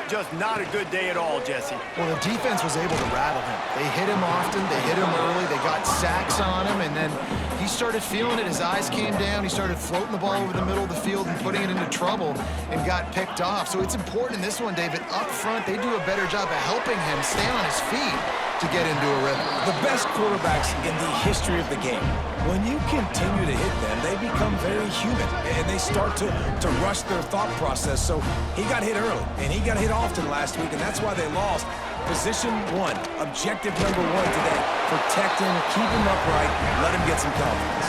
just not a good day at all, Jesse. Well, the defense was able to rattle him. They hit him often, they hit him early, they got sacks on him, and then he started feeling it. His eyes came down, he started floating the ball over the middle of the field and putting it into trouble and got picked off. So it's important in this one, David, up front, they do a better job of helping him stay on his feet to get into a rhythm. The best quarterbacks in the history of the game, when you continue to hit them, they become very human, and they start to rush their thought process. So he got hit early, and he got hit often last week, and that's why they lost. Position one, objective number one today, protect him, keep him upright, let him get some confidence.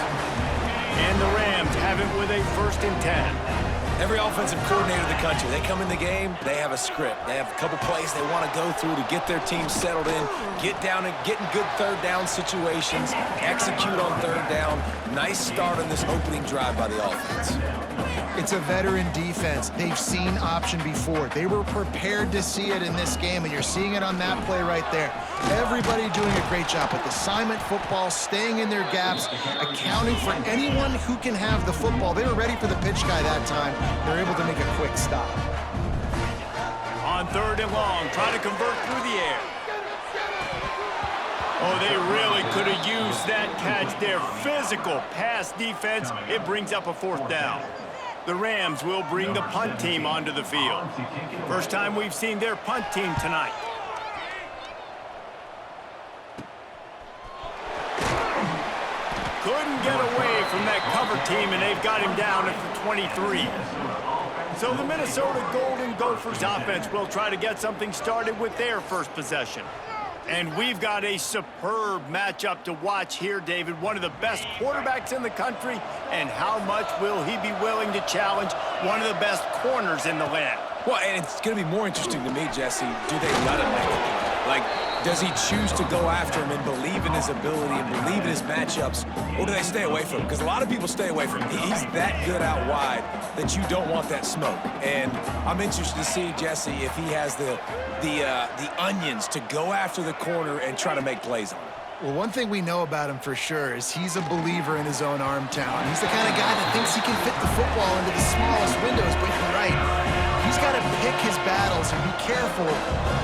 And the Rams have it with a 1st and 10. Every offensive coordinator in the country, they come in the game, they have a script. They have a couple plays they want to go through to get their team settled in, get down and get in good third down situations, execute on third down. Nice start on this opening drive by the offense. It's a veteran defense. They've seen option before. They were prepared to see it in this game, and you're seeing it on that play right there. Everybody doing a great job with assignment football, staying in their gaps, accounting for anyone who can have the football. They were ready for the pitch guy that time. They're able to make a quick stop. On 3rd and long, try to convert through the air. Oh, they really could have used that catch there. Physical pass defense. It brings up a 4th down. The Rams will bring the punt team onto the field. First time we've seen their punt team tonight. Couldn't get away from that cover team, and they've got him down at the 23. So the Minnesota Golden Gophers offense will try to get something started with their first possession. And we've got a superb matchup to watch here, David. One of the best quarterbacks in the country, and how much will he be willing to challenge one of the best corners in the land? Well, and it's going to be more interesting to me, Jesse, do they let him make the play? Like, does he choose to go after him and believe in his ability and believe in his matchups, or do they stay away from him? Because a lot of people stay away from him. He's that good out wide that you don't want that smoke. And I'm interested to see, Jesse, if he has the onions to go after the corner and try to make plays on him. Well, one thing we know about him for sure is he's a believer in his own arm talent. He's the kind of guy that thinks he can fit the football into the smallest windows, but you're right. He's got to pick his battles and be careful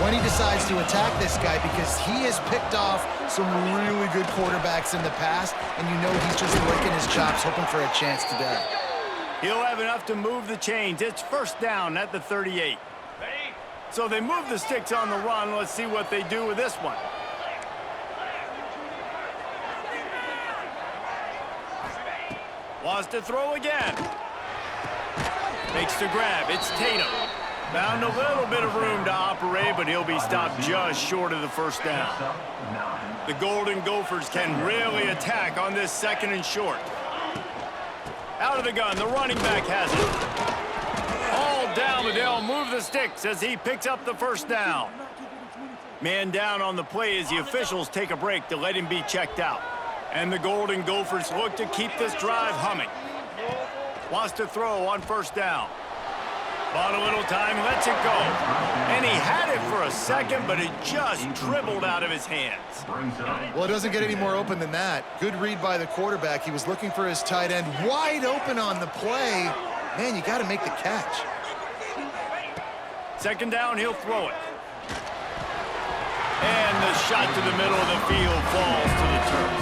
when he decides to attack this guy, because he has picked off some really good quarterbacks in the past, and you know he's just licking his chops, hoping for a chance today. He'll have enough to move the chains. It's 1st down at the 38. So they move the sticks on the run. Let's see what they do with this one. Wants to throw again. Makes the grab. It's Tatum. Found a little bit of room to operate, but he'll be stopped just short of the 1st down. The Golden Gophers can really attack on this 2nd and short. Out of the gun, the running back has it. All down, but they'll move the sticks as he picks up the 1st down. Man down on the play as the officials take a break to let him be checked out. And the Golden Gophers look to keep this drive humming. Wants to throw on 1st down. Bought a little time, lets it go. And he had it for a second, but it just dribbled out of his hands. Well, it doesn't get any more open than that. Good read by the quarterback. He was looking for his tight end wide open on the play. Man, you got to make the catch. 2nd down, he'll throw it. And the shot to the middle of the field falls to the turf.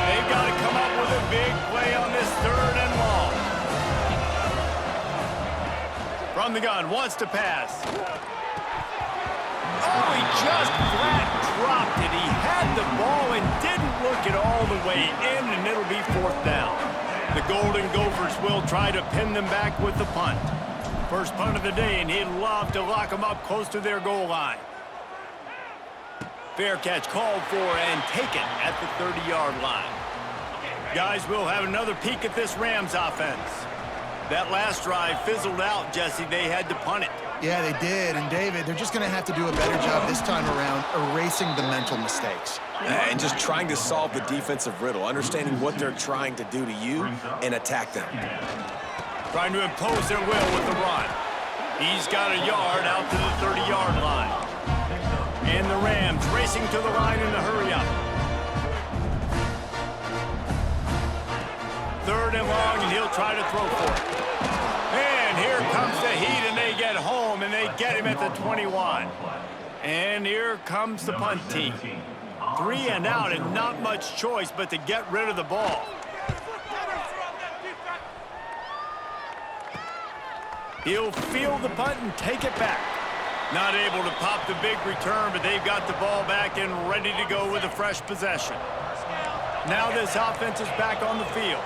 They've got to come up with a big play on this 3rd and long. From the gun, wants to pass. Oh, he just flat dropped it. He had the ball and didn't look it all the way in, and it'll be 4th down. The Golden Gophers will try to pin them back with the punt. First punt of the day, and he'd love to lock them up close to their goal line. Fair catch called for and taken at the 30-yard line. Guys, we'll have another peek at this Rams offense. That last drive fizzled out, Jesse. They had to punt it. Yeah, they did. And, David, they're just going to have to do a better job this time around erasing the mental mistakes. And just trying to solve the defensive riddle, understanding what they're trying to do to you and attack them. Trying to impose their will with the run. He's got a yard out to the 30-yard line. And the Rams racing to the line in the hurry-up. 3rd and long, and he'll try to throw for it. And here Here comes the heat, and they get home, and they get him at the 21. And here comes the punt team. 3 and out, and not much choice but to get rid of the ball. He'll field the punt and take it back. Not able to pop the big return, but they've got the ball back and ready to go with a fresh possession. Now this offense is back on the field.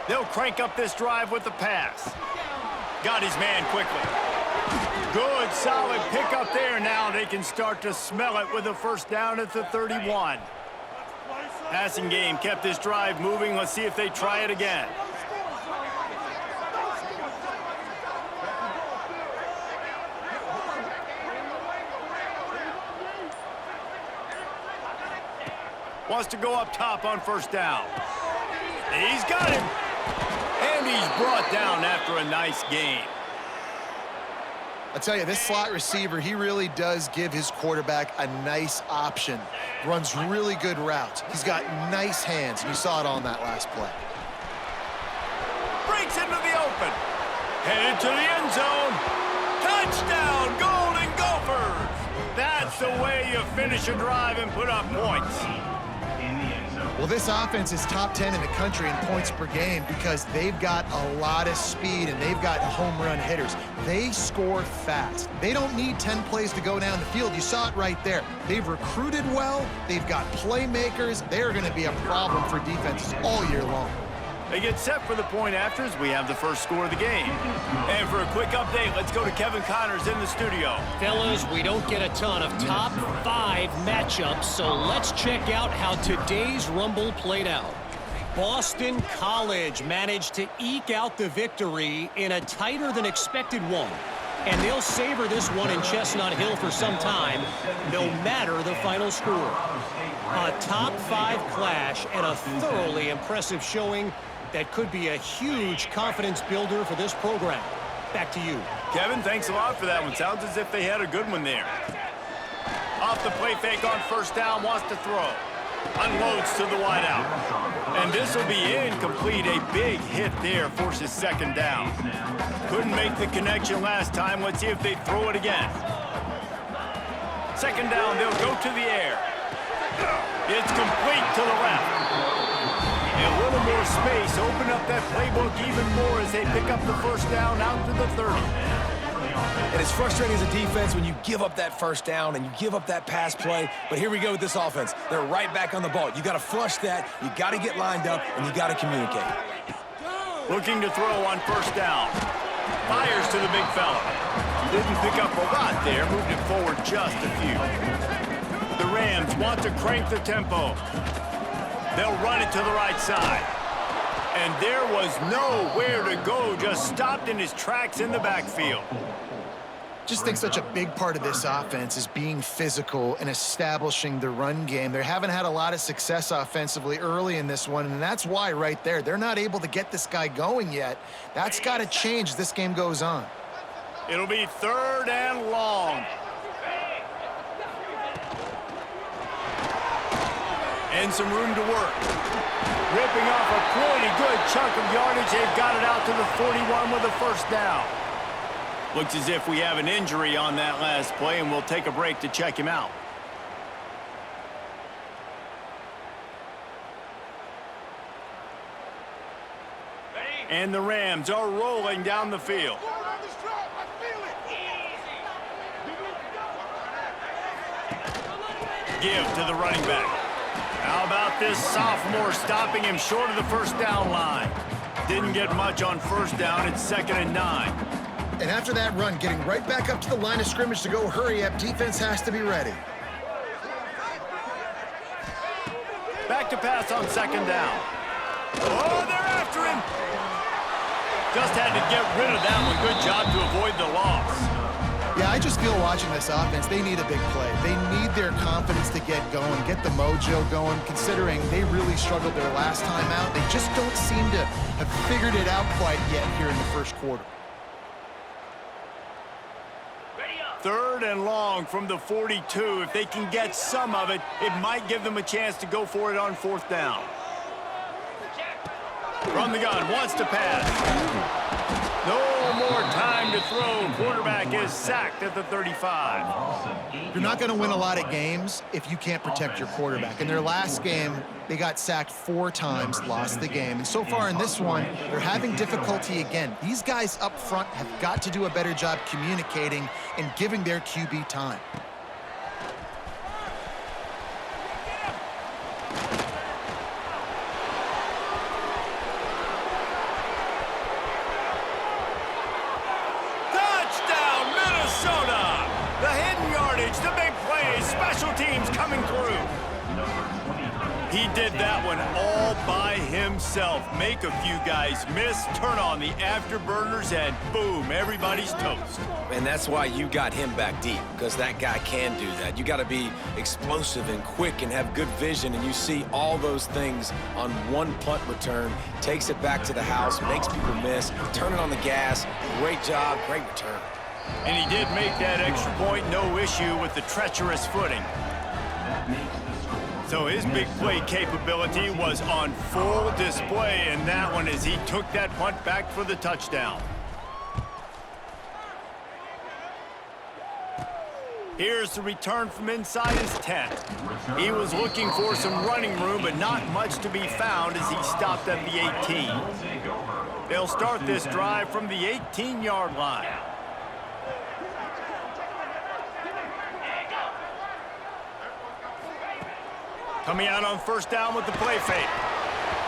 They'll crank up this drive with the pass. Got his man quickly. Good, solid pickup there. Now they can start to smell it with a first down at the 31. Passing game kept this drive moving. Let's see if they try it again. Wants to go up top on first down. He's got him. And he's brought down after a nice gain. I tell you, this slot receiver, he really does give his quarterback a nice option. Runs really good routes. He's got nice hands. You saw it on that last play. Breaks into the open. Headed to the end zone. Touchdown, Golden Gophers. That's the way you finish a drive and put up points. Well, this offense is top 10 in the country in points per game because they've got a lot of speed and they've got home run hitters. They score fast. They don't need 10 plays to go down the field. You saw it right there. They've recruited well. They've got playmakers. They're going to be a problem for defenses all year long. They get set for the point afters. We have the first score of the game. And for a quick update, let's go to Kevin Connors in the studio. Fellas, we don't get a ton of top 5 matchups, so let's check out how today's Rumble played out. Boston College managed to eke out the victory in a tighter than expected one. And they'll savor this one in Chestnut Hill for some time, no matter the final score. A top 5 clash and a thoroughly impressive showing that could be a huge confidence builder for this program. Back to you. Kevin, thanks a lot for that one. Sounds as if they had a good one there. Off the play fake on first down, wants to throw. Unloads to the wideout. And this will be incomplete. A big hit there forces second down. Couldn't make the connection last time. Let's see if they throw it again. Second down, they'll go to the air. It's complete to the left. A little more space, open up that playbook even more as they pick up the first down out to the 30. And it's frustrating as a defense when you give up that first down and you give up that pass play. But here we go with this offense. They're right back on the ball. You got to flush that, you got to get lined up, and you got to communicate. Looking to throw on first down. Fires to the big fella. Didn't pick up a lot there, moved it forward just a few. The Rams want to crank the tempo. They'll run it to the right side. And there was nowhere to go, just stopped in his tracks in the backfield. Just think such a big part of this offense is being physical and establishing the run game. They haven't had a lot of success offensively early in this one, and that's why right there, they're not able to get this guy going yet. That's got to change as this game goes on. It'll be 3rd and long. And some room to work. Ripping off a pretty good chunk of yardage. They've got it out to the 41 with a first down. Looks as if we have an injury on that last play, and we'll take a break to check him out. And the Rams are rolling down the field. Give to the running back. How about this sophomore stopping him short of the first down line? Didn't get much on first down. It's 2nd and 9. And after that run, getting right back up to the line of scrimmage to go hurry up, defense has to be ready. Back to pass on 2nd down. Oh, they're after him. Just had to get rid of that one. Good job to avoid the loss. Yeah, I just feel watching this offense, they need a big play. They need their confidence to get going, get the mojo going, considering they really struggled their last time out. They just don't seem to have figured it out quite yet here in the first quarter. 3rd and long from the 42. If they can get some of it, it might give them a chance to go for it on 4th down. From the gun, wants to pass. No more time to throw. Quarterback is sacked at the 35. You're not going to win a lot of games if you can't protect your quarterback. In their last game, they got sacked 4 times, lost the game. And so far in this one, they're having difficulty again. These guys up front have got to do a better job communicating and giving their QB time. The big plays, special teams coming through. He did that one all by himself. Make a few guys miss, turn on the afterburners, and boom, everybody's toast. And that's why you got him back deep, because that guy can do that. You got to be explosive and quick and have good vision, and you see all those things on one punt return. Takes it back to the house, makes people miss, turning on the gas. Great job, great return. And he did make that extra point, no issue with the treacherous footing. So his big play capability was on full display in that one as he took that punt back for the touchdown. Here's the return from inside his 10. He was looking for some running room, but not much to be found as he stopped at the 18. They'll start this drive from the 18-yard line. Coming out on 1st down with the play fake.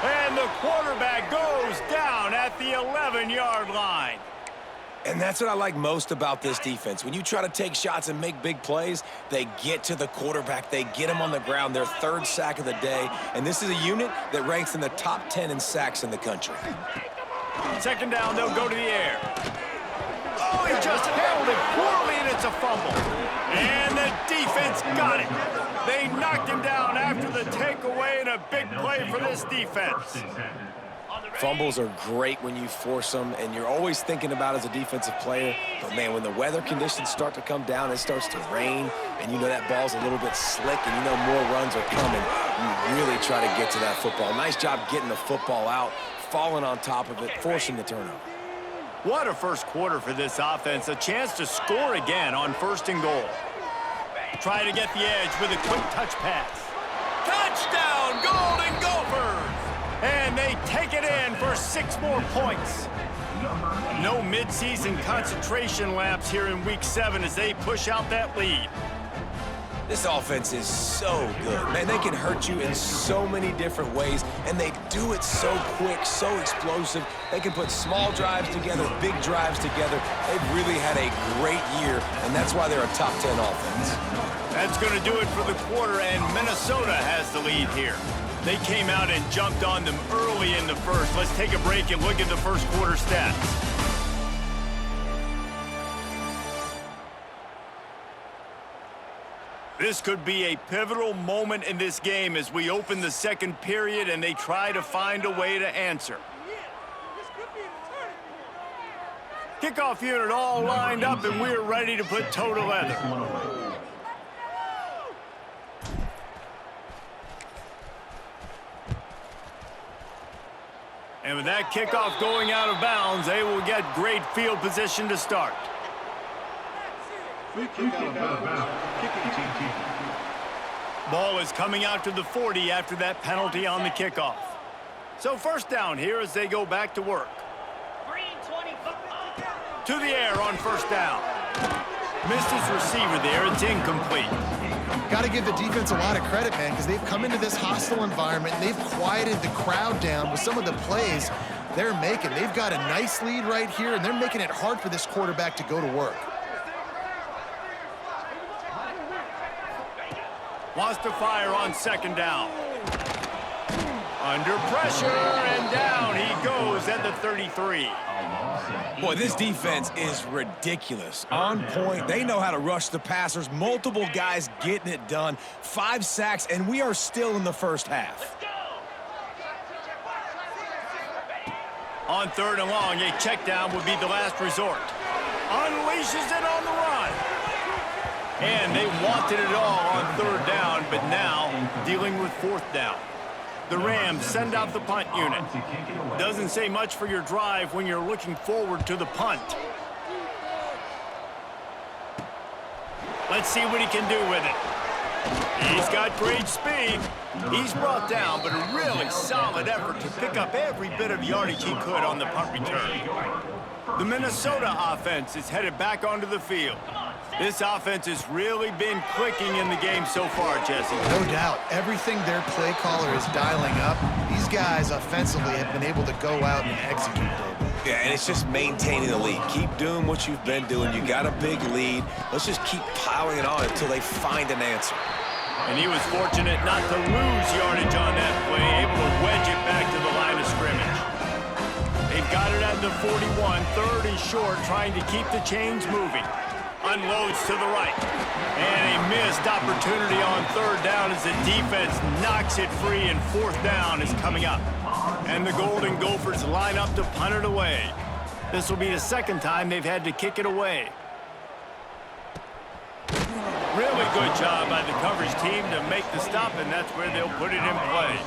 And the quarterback goes down at the 11-yard line. And that's what I like most about this defense. When you try to take shots and make big plays, they get to the quarterback. They get him on the ground. Their 3rd sack of the day. And this is a unit that ranks in the top 10 in sacks in the country. 2nd down, they'll go to the air. Oh, he just held it poorly, and it's a fumble. And the defense got it. They knocked him down after the takeaway, and a big play for this defense. Fumbles are great when you force them, and you're always thinking about as a defensive player. But, man, when the weather conditions start to come down, it starts to rain, and you know that ball's a little bit slick, and you know more runs are coming, you really try to get to that football. Nice job getting the football out, falling on top of it, forcing the turnover. What a first quarter for this offense. A chance to score again on 1st and goal. Try to get the edge with a quick touch pass. Touchdown, Golden Gophers! And they take it in for 6 more points. No midseason concentration laps here in Week 7 as they push out that lead. This offense is so good. Man, they can hurt you in so many different ways, and they do it so quick, so explosive. They can put small drives together, big drives together. They've really had a great year, and that's why they're a top 10 offense. That's going to do it for the quarter, and Minnesota has the lead here. They came out and jumped on them early in the first. Let's take a break and look at the first quarter stats. This could be a pivotal moment in this game as we open the 2nd period and they try to find a way to answer. Kickoff unit all lined up and we're ready to put toe to leather. And with that kickoff going out of bounds, they will get great field position to start. Ball is coming out to the 40 after that penalty on the kickoff. So 1st down here as they go back to work. To the air on 1st down. Missed his receiver there. It's incomplete. Got to give the defense a lot of credit, man, because they've come into this hostile environment and they've quieted the crowd down with some of the plays they're making. They've got a nice lead right here, and they're making it hard for this quarterback to go to work. Wants to fire on 2nd down. Under pressure, and down he goes at the 33. Boy, this defense is ridiculous. On point. They know how to rush the passers. Multiple guys getting it done. 5 sacks, and we are still in the first half. On 3rd and long, a check down would be the last resort. Unleashes it on the run. And they wanted it all on third down, but now dealing with fourth down. The Rams send out the punt unit. Doesn't say much for your drive when you're looking forward to the punt. Let's see what he can do with it. He's got great speed. He's brought down, but a really solid effort to pick up every bit of yardage he could on the punt return. The Minnesota offense is headed back onto the field. This offense has really been clicking in the game so far, Jesse. No doubt. Everything their play caller is dialing up, these guys offensively have been able to go out and execute, David. Yeah, and it's just maintaining the lead. Keep doing what you've been doing. You got a big lead. Let's just keep piling it on until they find an answer. And he was fortunate not to lose yardage on that play, able to wedge it back to the line of scrimmage. They've got it at the 41, third and short, trying to keep the chains moving. Unloads to the right. And a missed opportunity on third down as the defense knocks it free, and fourth down is coming up. And the Golden Gophers line up to punt it away. This will be the second time they've had to kick it away. Really good job by the coverage team to make the stop, and that's where they'll put it in play.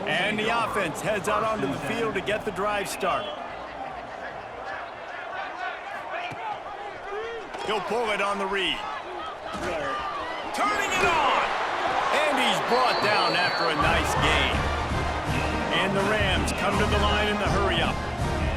And the offense heads out onto the field to get the drive started. He'll pull it on the read. Turning it on! And he's brought down after a nice gain. And the Rams come to the line in the hurry-up.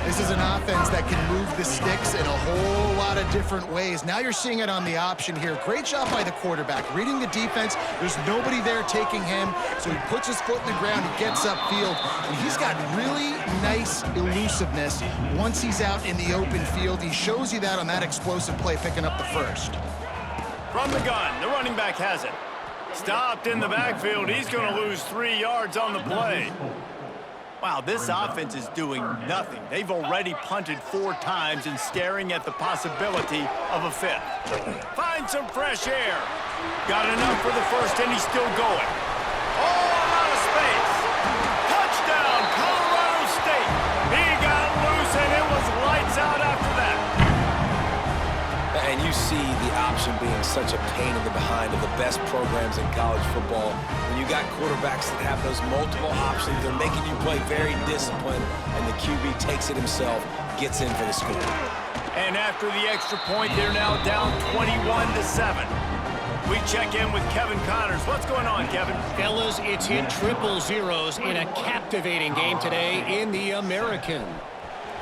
This is an offense that can move the sticks in a whole lot of different ways. Now you're seeing it on the option here. Great job by the quarterback. Reading the defense, there's nobody there taking him, so he puts his foot in the ground, he gets upfield, and he's got really nice elusiveness once he's out in the open field. He shows you that on that explosive play, picking up the first. From the gun, the running back has it. Stopped in the backfield. He's going to lose 3 yards on the play. Wow, this offense is doing nothing. They've already punted 4 times and staring at the possibility of a 5th. Find some fresh air. Got enough for the first, and he's still going. Oh, a lot of space. Touchdown, Colorado State. He got loose, and it was lights out after that. And you see the option being such a pain in the behind of the best programs in college football. When you got quarterbacks that have those multiple options, they're making you play very disciplined, and the QB takes it himself, gets in for the score. And after the extra point, they're now down 21-7. We check in with Kevin Connors. What's going on, Kevin? Fellas, it's hit triple zeros in a captivating game today in the American.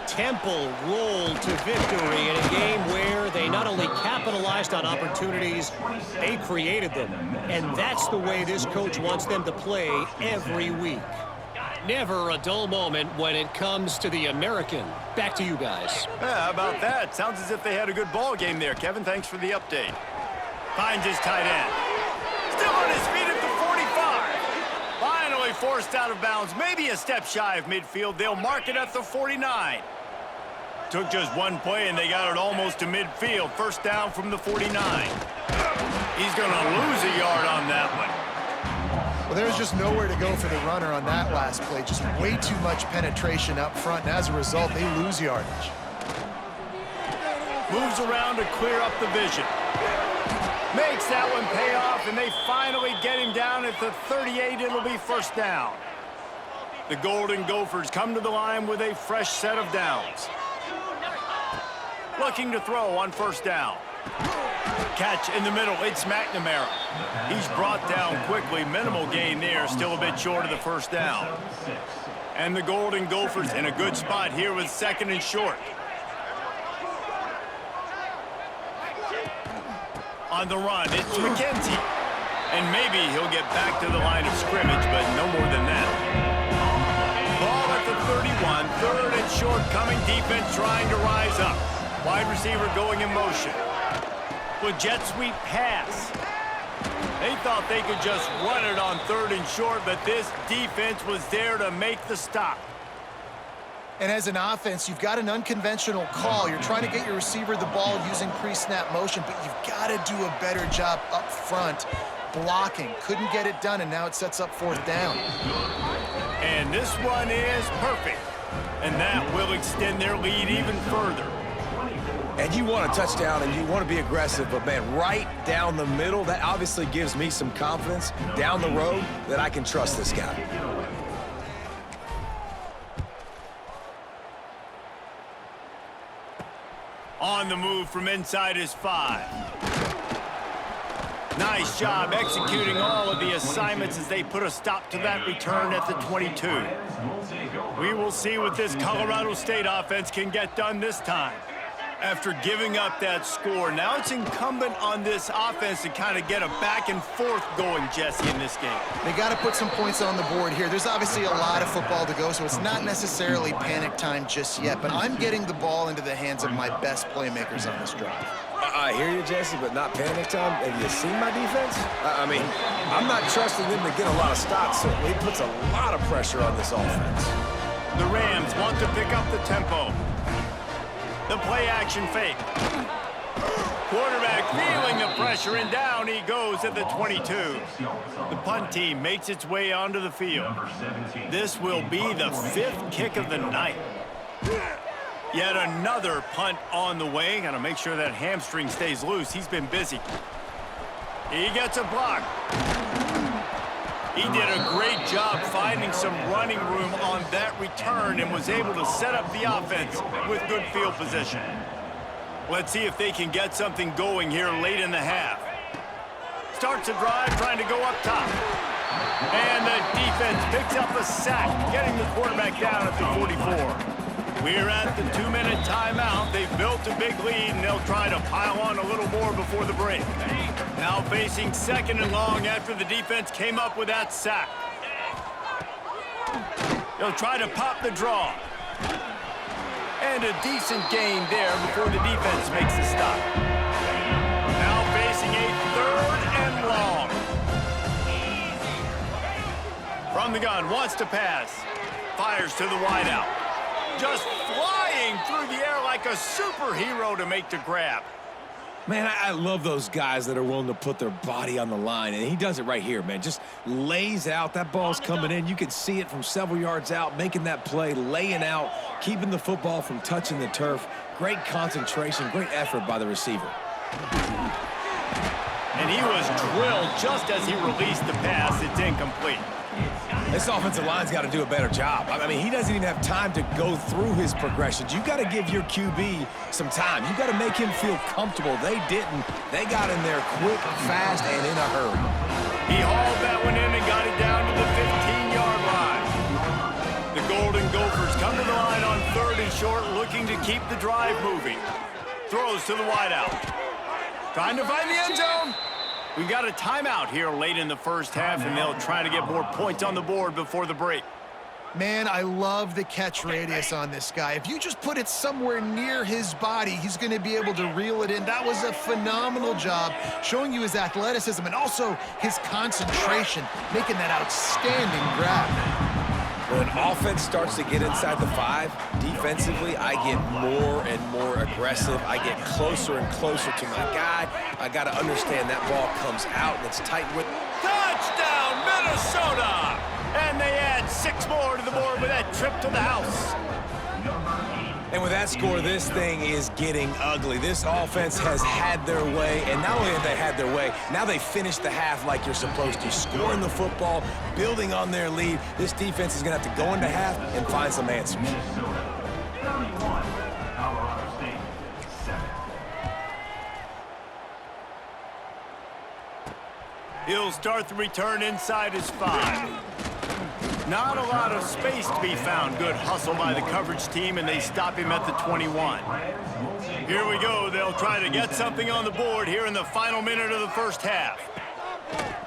Temple rolled to victory in a game where they not only capitalized on opportunities, they created them. And that's the way this coach wants them to play every week. Never a dull moment when it comes to the American. Back to you guys. Yeah, how about that? Sounds as if they had a good ball game there, Kevin. Thanks for the update. Finds his tight end. Still on his feet at the 45. Finally forced out of bounds. Maybe a step shy of midfield. They'll mark it at the 49. Took just one play, and they got it almost to midfield. First down from the 49. He's going to lose a yard on that one. Well, there's just nowhere to go for the runner on that last play. Just way too much penetration up front, and as a result, they lose yardage. Moves around to clear up the vision. Makes that one pay off, and they finally get him down at the 38. It'll be first down. The Golden Gophers come to the line with a fresh set of downs. Looking to throw on first down. Catch in the middle, it's McNamara. He's brought down quickly, minimal gain there, still a bit short of the first down. And the Golden Gophers in a good spot here with second and short. On the run, it's McKenzie. And maybe he'll get back to the line of scrimmage, but no more than that. Ball at the 31, third and short, coming defense trying to rise up. Wide receiver going in motion. With jet sweep pass. They thought they could just run it on third and short, but this defense was there to make the stop. And as an offense, you've got an unconventional call. You're trying to get your receiver the ball using pre-snap motion, but you've got to do a better job up front blocking. Couldn't get it done, and now it sets up fourth down. And this one is perfect. And that will extend their lead even further. And you want a touchdown and you want to be aggressive, but, man, right down the middle, that obviously gives me some confidence down the road that I can trust this guy. On the move from inside his 5. Nice job executing all of the assignments as they put a stop to that return at the 22. We will see what this Colorado State offense can get done this time. After giving up that score, now it's incumbent on this offense to kind of get a back and forth going, Jesse, in this game. They got to put some points on the board here. There's obviously a lot of football to go, so it's not necessarily panic time just yet, but I'm getting the ball into the hands of my best playmakers on this drive. I hear you, Jesse, but not panic time. Have you seen my defense? I mean, I'm not trusting them to get a lot of stops, so it puts a lot of pressure on this offense. The Rams want to pick up the tempo. The play-action fake. Quarterback feeling the pressure, and down he goes at the 22. The punt team makes its way onto the field. This will be the 5th kick of the night. Yet another punt on the way. Got to make sure that hamstring stays loose. He's been busy. He gets a block. He did a great job finding some running room on that return and was able to set up the offense with good field position. Let's see if they can get something going here late in the half. Starts a drive trying to go up top. And the defense picks up a sack, getting the quarterback down at the 44. We're at the 2-minute timeout. They've built a big lead, and they'll try to pile on a little more before the break. Now facing 2nd and long after the defense came up with that sack. They'll try to pop the draw. And a decent gain there before the defense makes the stop. Now facing a 3rd and long. From the gun, wants to pass. Fires to the wideout. Just flying through the air like a superhero to make the grab. Man, I love those guys that are willing to put their body on the line, and he does it right here, man. Just lays out. That ball's coming in. You can see it from several yards out, making that play, laying out, keeping the football from touching the turf. Great concentration, great effort by the receiver. And he was drilled just as he released the pass. It's incomplete. This offensive line's got to do a better job. I mean, he doesn't even have time to go through his progressions. You got to give your QB some time. You got to make him feel comfortable. They didn't. They got in there quick, fast, and in a hurry. He hauled that one in and got it down to the 15-yard line. The Golden Gophers come to the line on 3rd and short, looking to keep the drive moving. Throws to the wideout. Trying to find the end zone. We've got a timeout here late in the first half, and they'll try to get more points on the board before the break. Man, I love the catch radius on this guy. If you just put it somewhere near his body, he's going to be able to reel it in. That was a phenomenal job, showing you his athleticism and also his concentration, making that outstanding grab. When offense starts to get inside the 5, defensively, I get more and more aggressive. I get closer and closer to my guy. I got to understand that ball comes out and it's tight with. Touchdown, Minnesota! And they add 6 more to the board with that trip to the house. And with that score, this thing is getting ugly. This offense has had their way, and not only have they had their way, now they finished the half like you're supposed to, scoring the football, building on their lead. This defense is going to have to go into half and find some answers. He'll start the return inside his 5. Not a lot of space to be found. Good hustle by the coverage team, and they stop him at the 21. Here we go. They'll try to get something on the board here in the final minute of the first half.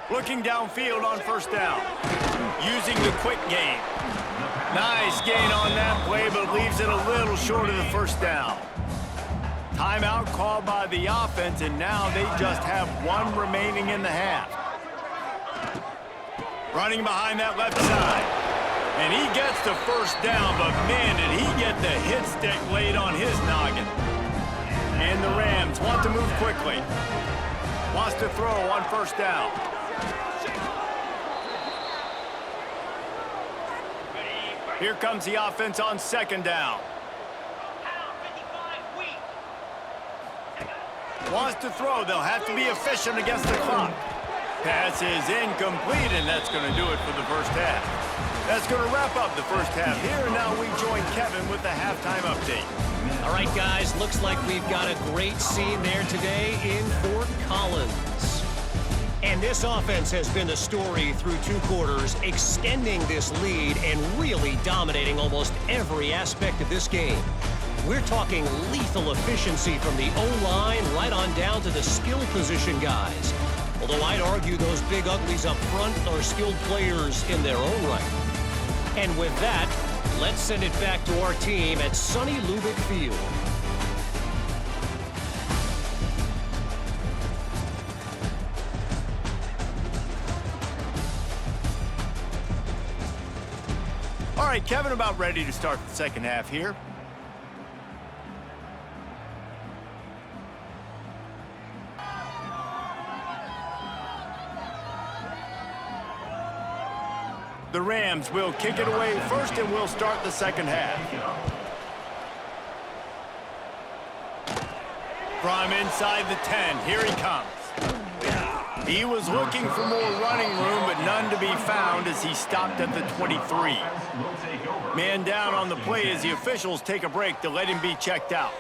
Looking downfield on 1st down. Using the quick game. Nice gain on that play, but leaves it a little short of the 1st down. Timeout called by the offense, and now they just have 1 remaining in the half. Running behind that left side. And he gets the 1st down, but man, did he get the hit stick laid on his noggin. And the Rams want to move quickly. Wants to throw on 1st down. Here comes the offense on 2nd down. Wants to throw. They'll have to be efficient against the clock. Pass is incomplete, and that's going to do it for the first half. That's going to wrap up the first half here, and now we join Kevin with the halftime update. All right, guys, looks like we've got a great scene there today in Fort Collins. And this offense has been the story through 2 quarters, extending this lead and really dominating almost every aspect of this game. We're talking lethal efficiency from the O-line right on down to the skill position guys. Although I'd argue those big uglies up front are skilled players in their own right. And with that, let's send it back to our team at sunny Lubick Field. All right, Kevin, about ready to start the second half here. The Rams will kick it away first, and we'll start the second half. From inside the 10, here he comes. He was looking for more running room, but none to be found as he stopped at the 23. Man down on the play as the officials take a break to let him be checked out.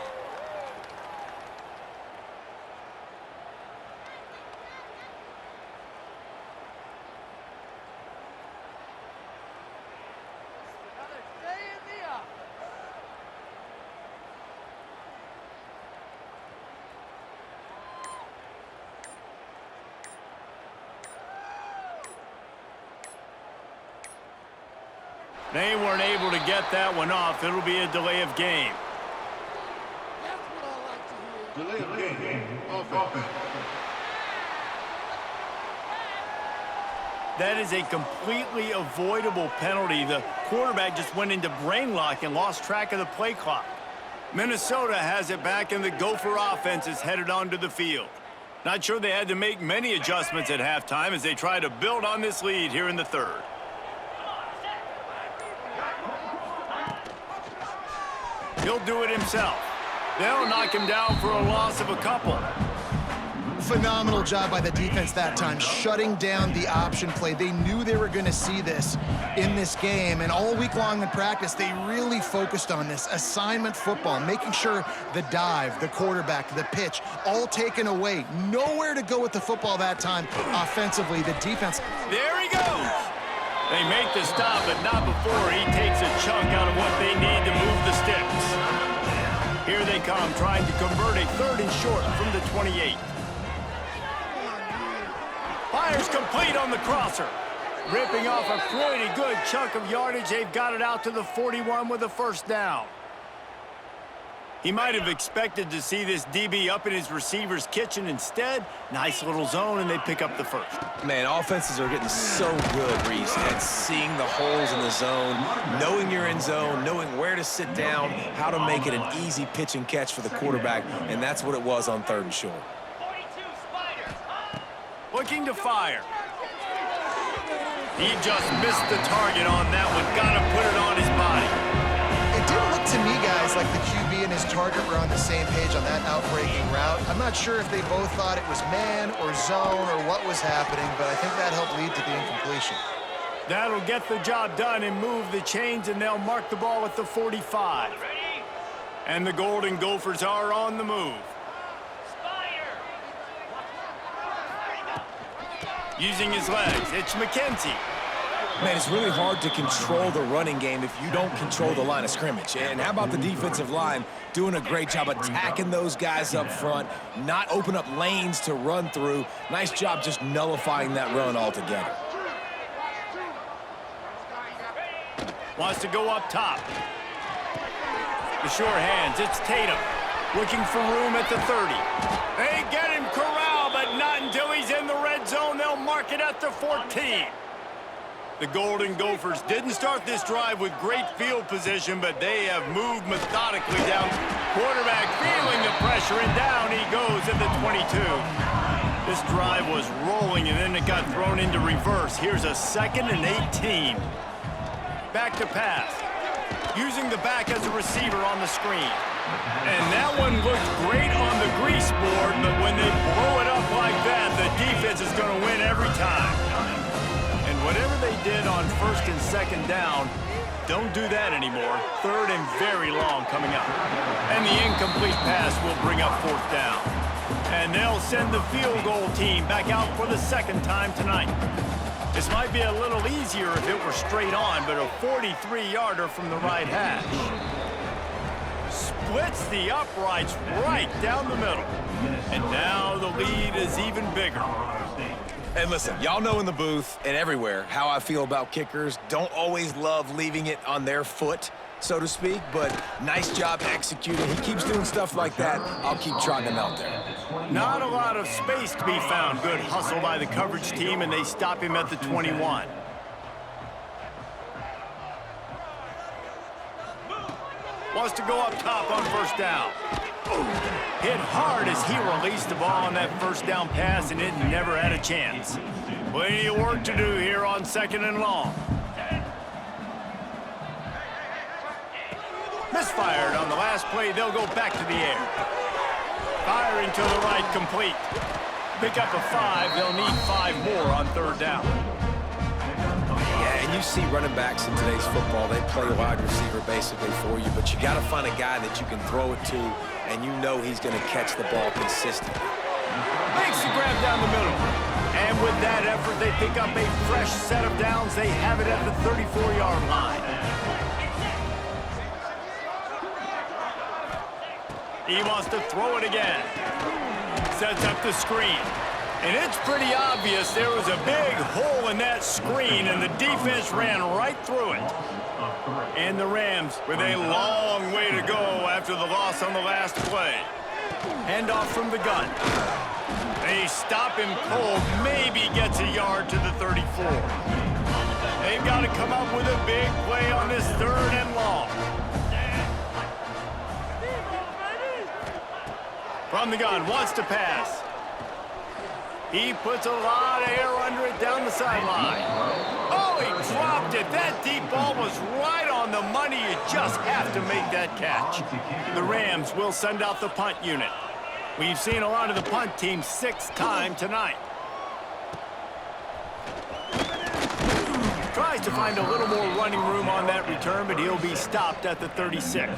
They weren't able to get that one off. It'll be a delay of game. Delay of game. Offense. That is a completely avoidable penalty. The quarterback just went into brain lock and lost track of the play clock. Minnesota has it back, and the Gopher offense is headed onto the field. Not sure they had to make many adjustments at halftime as they try to build on this lead here in the third. He'll do it himself. They'll knock him down for a loss of a couple. Phenomenal job by the defense that time, shutting down the option play. They knew they were going to see this in this game, and all week long in practice, they really focused on this assignment football, making sure the dive, the quarterback, the pitch, all taken away. Nowhere to go with the football that time offensively. The defense. There he goes. They make the stop, but not before he takes a chunk out of what they need to move the sticks. Here they come, trying to convert a 3rd and short from the 28. Fires complete on the crosser. Ripping off a pretty good chunk of yardage. They've got it out to the 41 with a first down. He might have expected to see this DB up in his receiver's kitchen. Instead, nice little zone, and they pick up the first. Man, offenses are getting so good, Reese, at seeing the holes in the zone, knowing you're in zone, knowing where to sit down, how to make it an easy pitch and catch for the quarterback, and that's what it was on 3rd and short. Looking to fire. He just missed the target on that one. Got to put it on his body. It didn't look to me, guys, like the QB and his target were on the same page on that outbreaking route. I'm not sure if they both thought it was man or zone or what was happening, but I think that helped lead to the incompletion. That'll get the job done and move the chains, and they'll mark the ball at the 45. And the Golden Gophers are on the move. Using his legs, it's McKenzie. Man, it's really hard to control the running game if you don't control the line of scrimmage. And how about the defensive line doing a great job attacking those guys up front, not open up lanes to run through. Nice job just nullifying that run altogether. Wants to go up top. The sure hands, it's Tatum. Looking for room at the 30. They get him corralled, but not until he's in the red zone. They'll mark it at the 14. The Golden Gophers didn't start this drive with great field position, but they have moved methodically down. Quarterback feeling the pressure, and down he goes at the 22. This drive was rolling, and then it got thrown into reverse. Here's a 2nd and 18. Back to pass. Using the back as a receiver on the screen. And that one looked great on the grease board, but when they blow it up like that, the defense is going to win every time. And whatever they did on first and second down, don't do that anymore. Third and very long coming up. And the incomplete pass will bring up fourth down. And they'll send the field goal team back out for the second time tonight. This might be a little easier if it were straight on, but a 43-yarder from the right hash. Splits the uprights right down the middle. And now the lead is even bigger. And listen, y'all know in the booth and everywhere how I feel about kickers. Don't always love leaving it on their foot, so to speak, but nice job executing. He keeps doing stuff like that. I'll keep trotting him out there. Not a lot of space to be found. Good hustle by the coverage team, and they stop him at the 21. Wants to go up top on first down. Hit hard as he released the ball on that first down pass, and it never had a chance. Plenty of work to do here on second and long. Misfired on the last play. They'll go back to the air. Firing to the right, complete. Pick up a 5. They'll need 5 more on third down. Yeah, and you see running backs in today's football, they play wide receiver basically for you, but you got to find a guy that you can throw it to, and you know he's going to catch the ball consistently. Makes the grab down the middle. And with that effort, they pick up a fresh set of downs. They have it at the 34-yard line. He wants to throw it again. Sets up the screen. And it's pretty obvious there was a big hole in that screen, and the defense ran right through it. And the Rams with a long way to go after the loss on the last play. Handoff from the gun. They stop him cold, maybe gets a yard to the 34. They've got to come up with a big play on this third and long. From the gun, wants to pass. He puts a lot of air under it down the sideline. Oh, he dropped it. That deep ball was right on the money. You just have to make that catch. The Rams will send out the punt unit. We've seen a lot of the punt team 6 times tonight. Tries to find a little more running room on that return, but he'll be stopped at the 36.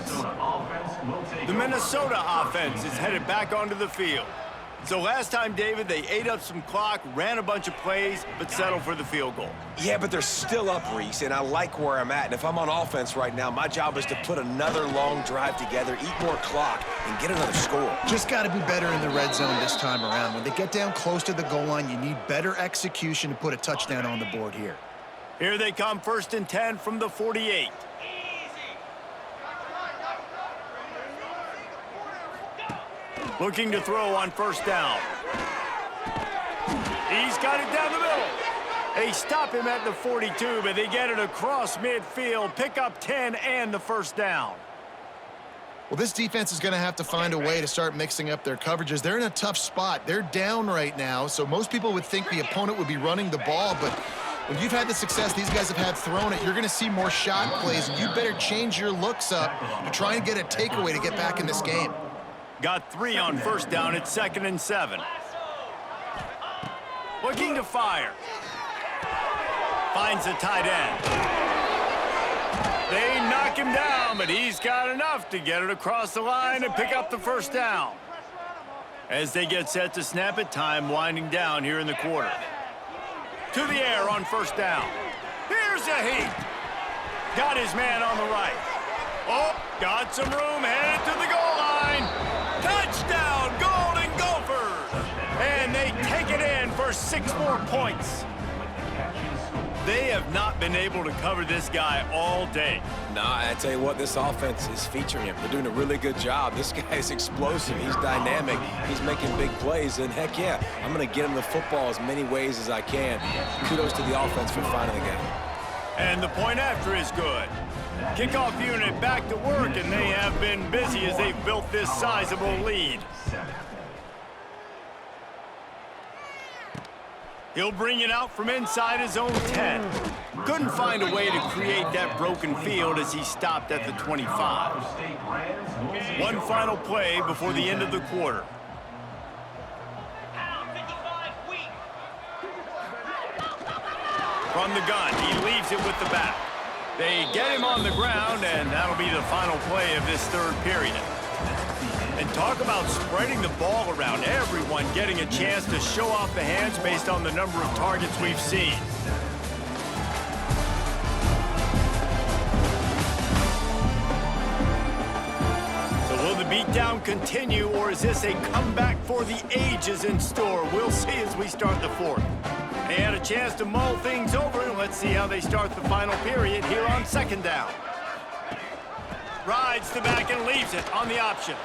The Minnesota offense is headed back onto the field. So last time, David, they ate up some clock, ran a bunch of plays, but settled for the field goal. Yeah, but they're still up, Reese, and I like where I'm at. And if I'm on offense right now, my job is to put another long drive together, eat more clock, and get another score. Just got to be better in the red zone this time around. When they get down close to the goal line, you need better execution to put a touchdown on the board here. Here they come, 1st and 10 from the 48. Looking to throw on first down. He's got it down the middle. They stop him at the 42, but they get it across midfield, pick up 10 and the first down. Well, this defense is going to have to find a way to start mixing up their coverages. They're in a tough spot. They're down right now, so most people would think the opponent would be running the ball, but when you've had the success these guys have had throwing it, you're going to see more shot plays, and you better change your looks up to try and get a takeaway to get back in this game. Got 3 on first down. It's 2nd and 7. Looking to fire. Finds the tight end. They knock him down, but he's got enough to get it across the line and pick up the first down. As they get set to snap it, time winding down here in the quarter. To the air on first down. Here's a heat. Got his man on the right. Oh, got some room, headed to the goal line. Touchdown, Golden Gophers! And they take it in for 6 more points. They have not been able to cover this guy all day. Nah, I tell you what, this offense is featuring him. They're doing a really good job. This guy is explosive. He's dynamic. He's making big plays. And heck yeah, I'm going to get him the football as many ways as I can. Kudos to the offense for finding the guy. And the point after is good. Kickoff unit back to work, and they have been busy as they've built this sizable lead. He'll bring it out from inside his own 10. Couldn't find a way to create that broken field as he stopped at the 25. One final play before the end of the quarter. From the gun, he leaves it with the back. They get him on the ground, and that'll be the final play of this third period. And talk about spreading the ball around, everyone getting a chance to show off the hands based on the number of targets we've seen. So will the beatdown continue, or is this a comeback for the ages in store? We'll see as we start the fourth. They had a chance to mull things over, and let's see how they start the final period here on second down. Rides the back and leaves it on the option.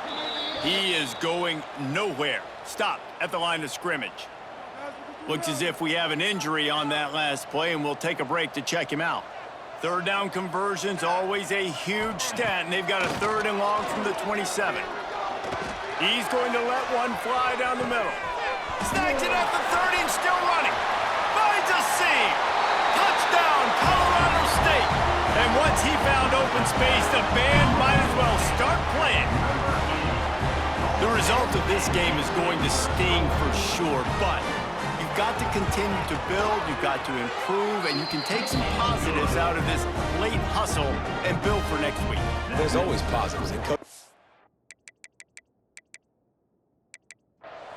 He is going nowhere. Stopped at the line of scrimmage. Looks as if we have an injury on that last play, and we'll take a break to check him out. Third down conversion's always a huge stat, and they've got a 3rd and long from the 27. He's going to let one fly down the middle. Snags it at the 30 and still running. Finds a seam. Touchdown, Colorado State. And once he found open space, the band might as well start playing. The result of this game is going to sting for sure, but you've got to continue to build, you've got to improve, and you can take some positives out of this late hustle and build for next week. There's always positives. And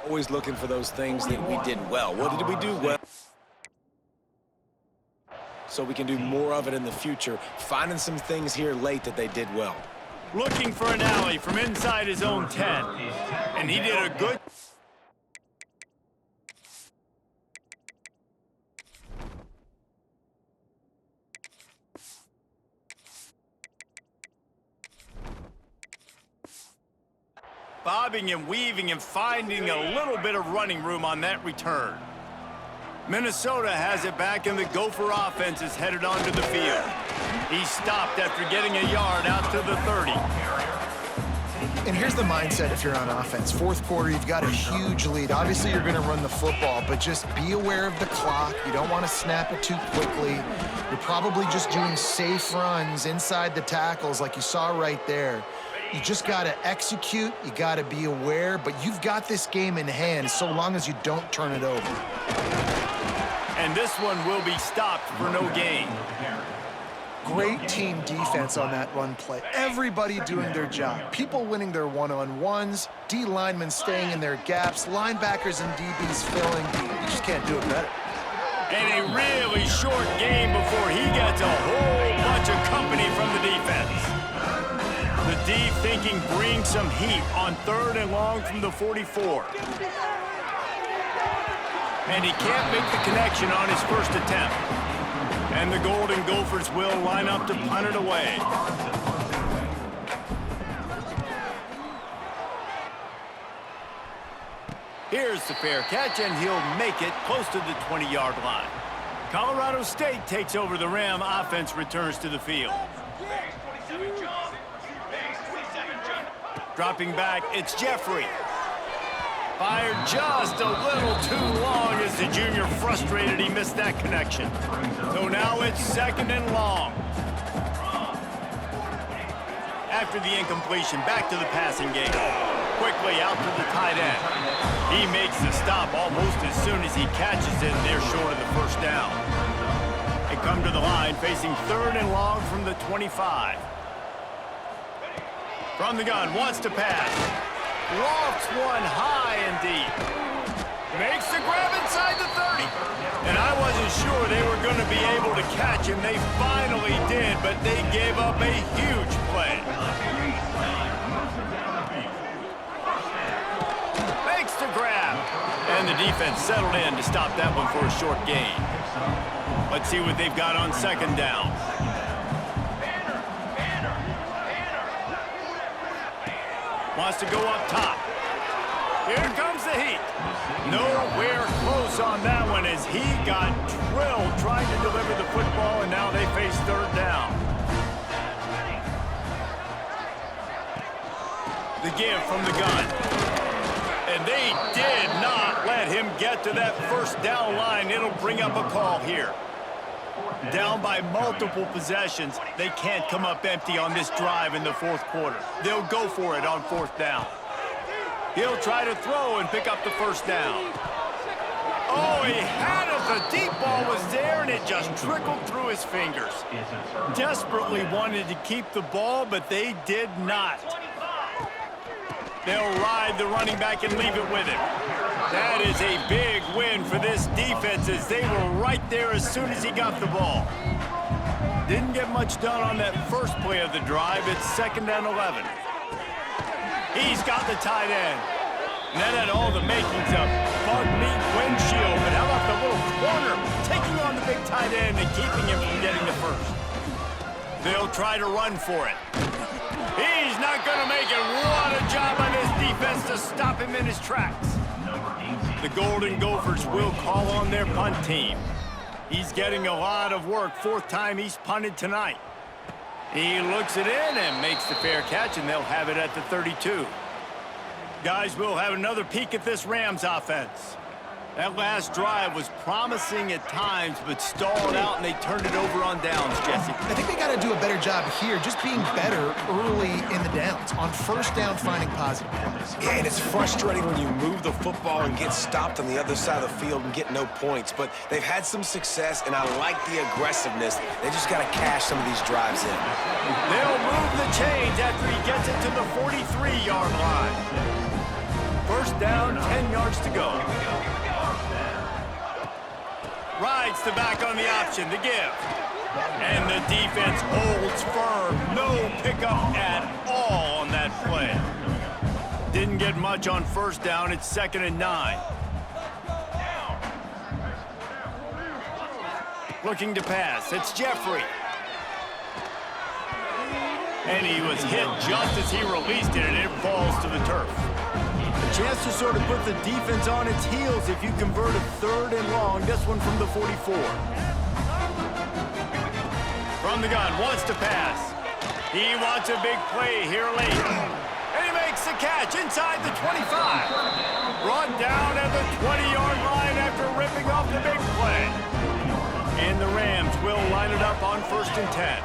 always looking for those things that we did well. What did we do well? So we can do more of it in the future. Finding some things here late that they did well. Looking for an alley from inside his own 10. And he did a good... bobbing and weaving and finding a little bit of running room on that return. Minnesota has it back, and the Gopher offense is headed onto the field. He stopped after getting a yard out to the 30. And here's the mindset if you're on offense. Fourth quarter, you've got a huge lead. Obviously, you're going to run the football, but just be aware of the clock. You don't want to snap it too quickly. You're probably just doing safe runs inside the tackles like you saw right there. You just got to execute. You got to be aware, but you've got this game in hand so long as you don't turn it over. And this one will be stopped for no gain. Great team defense on that run play. Everybody doing their job. People winning their one-on-ones, D linemen staying in their gaps, linebackers and DBs filling. You just can't do it better. And a really short game before he gets a whole bunch of company from the defense. The D thinking bring some heat on 3rd and long from the 44. And he can't make the connection on his first attempt. And the Golden Gophers will line up to punt it away. Here's the fair catch, and he'll make it close to the 20-yard line. Colorado State takes over the Ram. Offense returns to the field. Dropping back, it's Jeffrey. Fired just a little too long as the junior frustrated he missed that connection. So now it's 2nd and long. After the incompletion, back to the passing game. Quickly out to the tight end. He makes the stop almost as soon as he catches it, and they're short of the first down. They come to the line facing 3rd and long from the 25. From the gun, wants to pass. Lofts one high and deep. Makes the grab inside the 30. And I wasn't sure they were going to be able to catch him. They finally did, but they gave up a huge play. Makes the grab. And the defense settled in to stop that one for a short gain. Let's see what they've got on 2nd down. Wants to go up top. Here comes the heat. Nowhere close on that one as he got drilled trying to deliver the football, and now they face 3rd down. The give from the gun. And they did not let let him get to that first down line. It'll bring up a call here. Down by multiple possessions, they can't come up empty on this drive in the fourth quarter. They'll go for it on fourth down. He'll try to throw and pick up the first down. Oh, he had it. The deep ball was there, and it just trickled through his fingers. Desperately wanted to keep the ball, but they did not. They'll ride the running back and leave it with him. That is a big win for this defense, as they were right there as soon as he got the ball. Didn't get much done on that first play of the drive. It's 2nd and 11. He's got the tight end. And that had all the makings of bug meat windshield, but how about the little corner taking on the big tight end and keeping him from getting the first? They'll try to run for it. He's not going to make it. What a job by this defense to stop him in his tracks. The Golden Gophers will call on their punt team. He's getting a lot of work. 4th time he's punted tonight. He looks it in and makes the fair catch, and they'll have it at the 32. Guys, we'll have another peek at this Rams offense. That last drive was promising at times, but stalled out, and they turned it over on downs, Jesse. I think they got to do a better job here, just being better early in the downs. On first down, finding positive plays. Yeah, and it's frustrating when you move the football and get stopped on the other side of the field and get no points. But they've had some success, and I like the aggressiveness. They just got to cash some of these drives in. They'll move the chains after he gets it to the 43-yard line. First down, 10 yards to go. Rides the back on the option to give. And the defense holds firm. No pickup at all on that play. Didn't get much on first down. It's 2nd and 9. Looking to pass. It's Jeffrey. And he was hit just as he released it, and it falls to the turf. A chance to sort of put the defense on its heels if you convert a 3rd and long. This one from the 44. From the gun, wants to pass. He wants a big play here late. And he makes the catch inside the 25. Brought down at the 20-yard line after ripping off the big play. And the Rams will line it up on 1st and 10.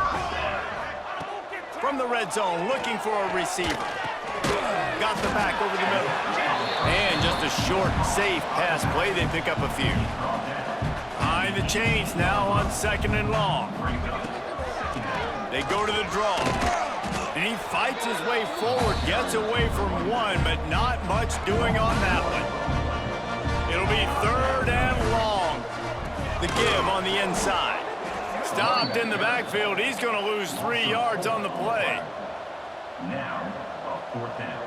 From the red zone, looking for a receiver. Got the back over the middle. And just a short, safe pass play. They pick up a few. Behind the chains now on 2nd and long. They go to the draw. And he fights his way forward, gets away from one, but not much doing on that one. It'll be 3rd and long. The give on the inside. Stopped in the backfield. He's going to lose 3 yards on the play. Now, 4th down.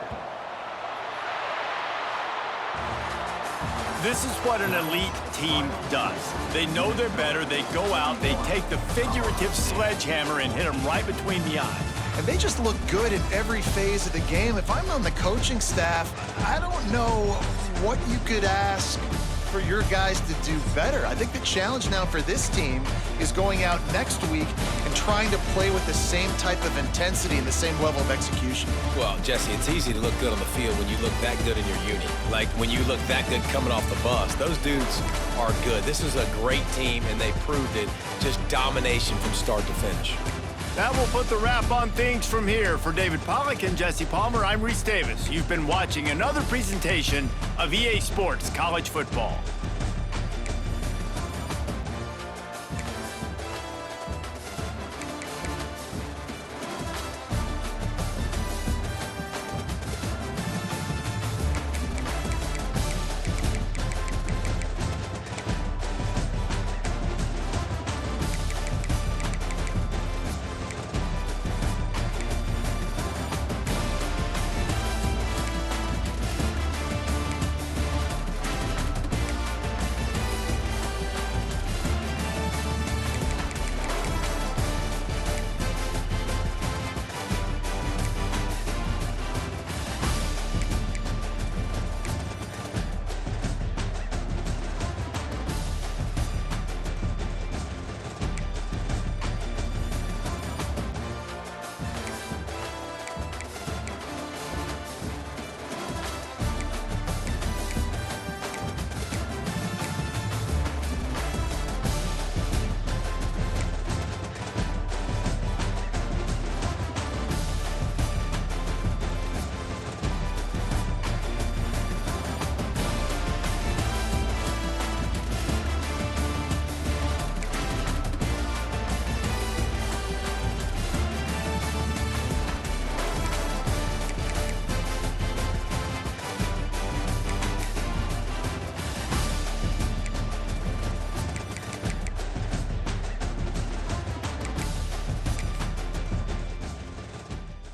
This is what an elite team does. They know they're better. They go out. They take the figurative sledgehammer and hit them right between the eyes. And they just look good in every phase of the game. If I'm on the coaching staff, I don't know what you could ask for your guys to do better. I think the challenge now for this team is going out next week and trying to play with the same type of intensity and the same level of execution. Well, Jesse, it's easy to look good on the field when you look that good in your unit. Like when you look that good coming off the bus. Those dudes are good. This is a great team, and they proved it. Just domination from start to finish. That will put the wrap on things from here. For David Pollack and Jesse Palmer, I'm Reese Davis. You've been watching another presentation of EA Sports College Football.